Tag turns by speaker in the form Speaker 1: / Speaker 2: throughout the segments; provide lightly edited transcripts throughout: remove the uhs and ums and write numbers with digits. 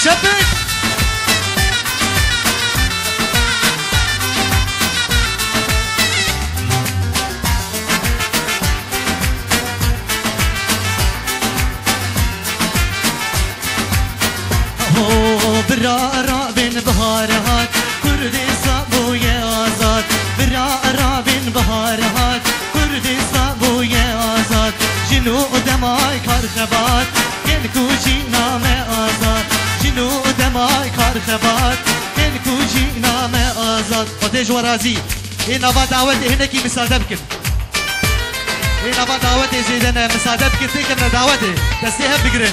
Speaker 1: شبك برا بن بهارات كردستان بويا آزاد برا بن بهارات كردستان بويا آزاد جنو دماي كرخبات كلكوشي نام آزاد جنو دماي كرخبات كلكوشي نام آزاد قديش ورازي هنا بعد دعوتي هناكي مساعدة بكن هنا بعد دعوتي زيدنا مساعدة بكن تيكنا دعوتي تستيها بقرن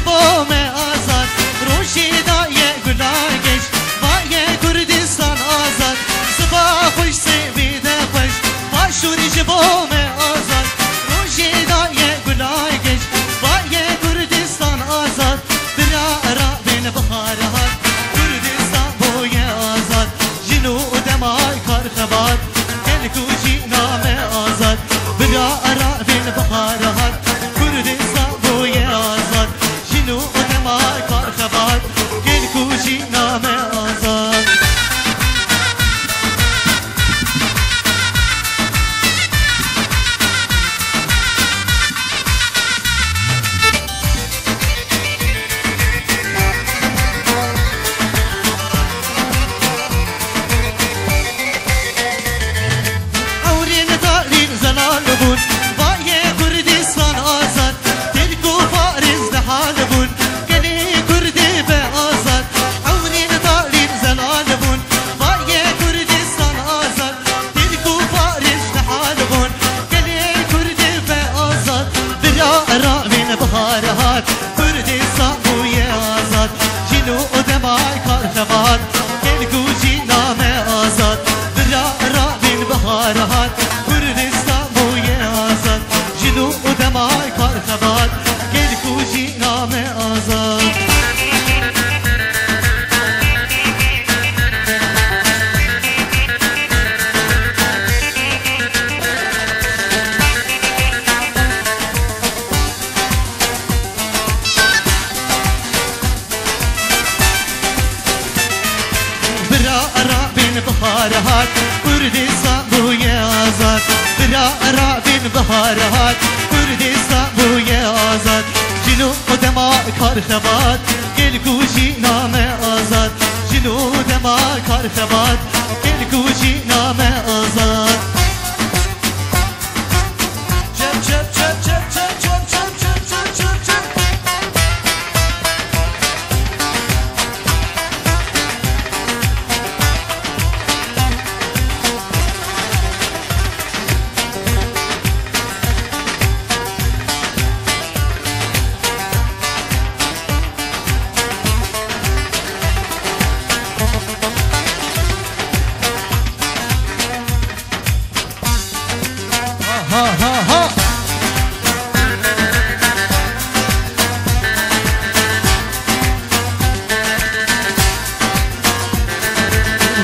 Speaker 1: بومه آزاد روشی دایه گلاگش وای کردستان آزاد صبح خوش سویده خوش باشوری جبومه آزاد روشی دایه گلاگش وای کردستان آزاد برا را بین بخارات کردستان بوی آزاد جنو دمای کارخبات کلکوشی نام آزاد برا را بین بخارات کردستان بوی آزاد جنو دمای کارخبات کلکوشی نام آزاد اورین دارین زلال بون وای کردستان آزاد تلکو فارز دحال بون گلی کردی به آزاد اورین دارین زلال بون وای کردستان آزاد تلکو فارز دحال بون گلی کردی به آزاد برا را من بهارات کردستان بوی آزاد جنو دمای کارخبات کلکوشی نام آزاد برا را من بهارات کردستان بوی آزاد جنو دمای کارخبات کلکوشی نام آزاد برا بین بهارات کردستان بوی آزاد برا بین بهارات کردستان بوی آزاد جنو دمای کارخبات کلکوشی نام آزاد جنو دمای کارخبات کلکوشی نام آزاد چپ چپ چپ چپ چپ چپ چپ چپ چپ چپ چپ ها ها ها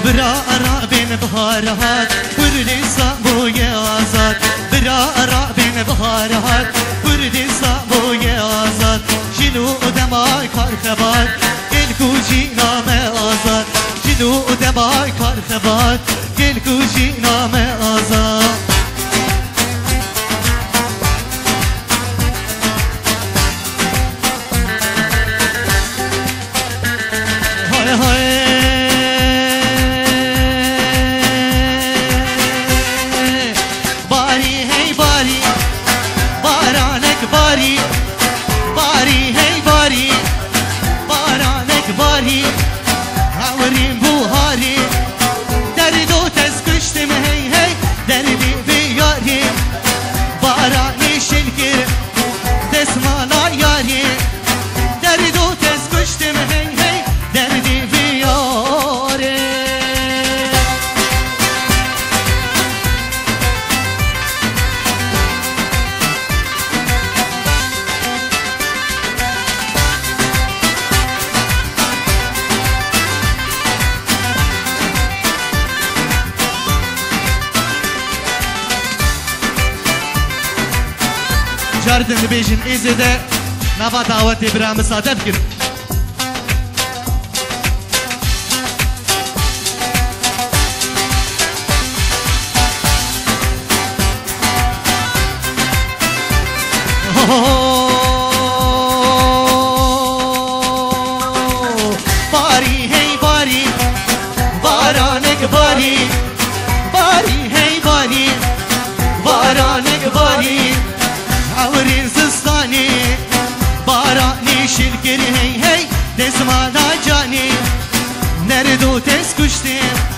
Speaker 1: برا بین بهارات کردستان بوی آزاد برا بین بهارات کردستان بوی آزاد جنو دمای کارخبات کلکوشی نام آزاد جنو دمای کارخبات کلکوشی نام آزاد های های باری هی باری بارانک باری باری هی باری بارانک باری هاوریم بوهاری درد و تز کشتم هی هی دردی بیاری بارانی شنکر دسمالا یاری درد و تز کشتم هی هی دردی بیاری بگاردن بیجن ایزده نبا دعوت برام ساده بکن باری هی باری بارانک باری باری هی باری بارانک باری عورین زستانی بارانی شلگری هی هی دزمانا جانی نردو تز کشتیم